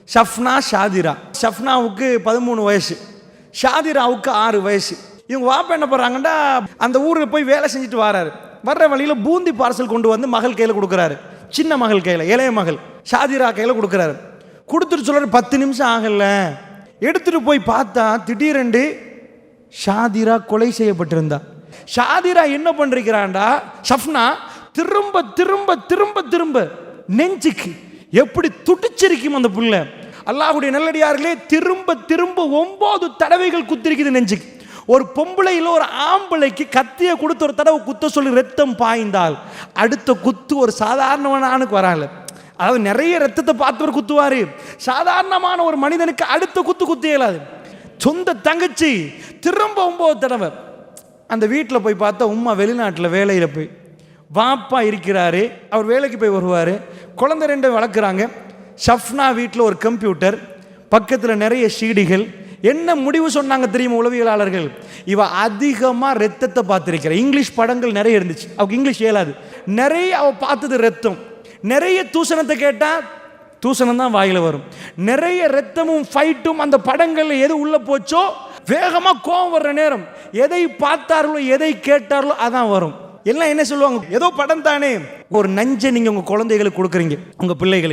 ஷஃப்னா ஷாதிரா. ஷஃப்னாவுக்கு 13 வயசு, ஷாதிராவுக்கு 6 வயசு. இவங்க வாப்பா என்ன பண்ணுறாங்கன்னா, அந்த ஊரில் போய் வேலை செஞ்சுட்டு வராரு. வர்ற வழியில் பூந்தி பார்சல் கொண்டு வந்து மகள் கையில் கொடுக்குறாரு. சின்ன மகள் கையில், இளைய மகள் ஷாதிரா கையில் கொடுக்குறாரு. கொடுத்துட்டு சொல்கிறாரு 10 நிமிஷம் ஆகல. எடுத்துட்டு போய் பார்த்தா திடீரென்று ஷாதிரா கொலை செய்யப்பட்டிருந்தா. ஷாதிரா என்ன பண்ணிருக்கிறான்டா, ஷஃப்னா திரும்ப திரும்ப திரும்ப திரும்ப நெஞ்சுக்கு எப்படி துடிச்சிருக்கும் அந்த புள்ள. அல்லாஹ்வுடைய நல்லடியார்களே, திரும்ப திரும்ப 9 தடவைகள் குத்திருக்குது நெஞ்சுக்கு. ஒரு பொம்பளையில் ஒரு ஆம்பளைக்கு கத்தியை கொடுத்து ஒரு தடவை குத்த சொல்லி ரத்தம் பாய்ந்தால் அடுத்த குத்து ஒரு சாதாரணவனானுக்கு வராங்க. அதாவது நிறைய ரத்தத்தை பார்த்தவர் குத்துவாரு, சாதாரணமான ஒரு மனிதனுக்கு அடுத்த குத்து குத்த இயலாது. சொந்த தங்கச்சி திரும்ப 9 தடவை. அந்த வீட்டில் போய் பார்த்தா உம்மா வெளிநாட்டில் வேலையில் போய், வாப்பா இருக்கிறாரு, அவர் வேலைக்கு போய் வருவார், குழந்தை 2 வளர்க்குறாங்க. ஷஃப்னா வீட்டில் ஒரு கம்ப்யூட்டர், பக்கத்தில் நிறைய சீடிகள். என்ன முடிவு சொன்னாங்க தெரியுமா உளவியலாளர்கள்? இவ அதிகமாக ரத்தத்தை பார்த்துருக்கிற. இங்கிலீஷ் படங்கள் நிறைய இருந்துச்சு, அவருக்கு இங்கிலீஷ் இயலாது. நிறைய அவ பார்த்தது ரத்தம். நிறைய தூசணத்தை கேட்டால் தூசணம் தான் வாயில் வரும். நிறைய ரத்தமும் ஃபைட்டும் அந்த படங்களில் எது உள்ளே போச்சோ, வேகமாக கோபம் வர்ற நேரம் எதை பார்த்தார்களோ எதை கேட்டார்களோ அதான் வரும். எல்லாம் என்ன சொல்லுவாங்க, ஏதோ படம் தானே. ஒரு நஞ்சை நீங்கள் உங்கள் குழந்தைகளுக்கு கொடுக்குறீங்க, உங்கள் பிள்ளைகளுக்கு.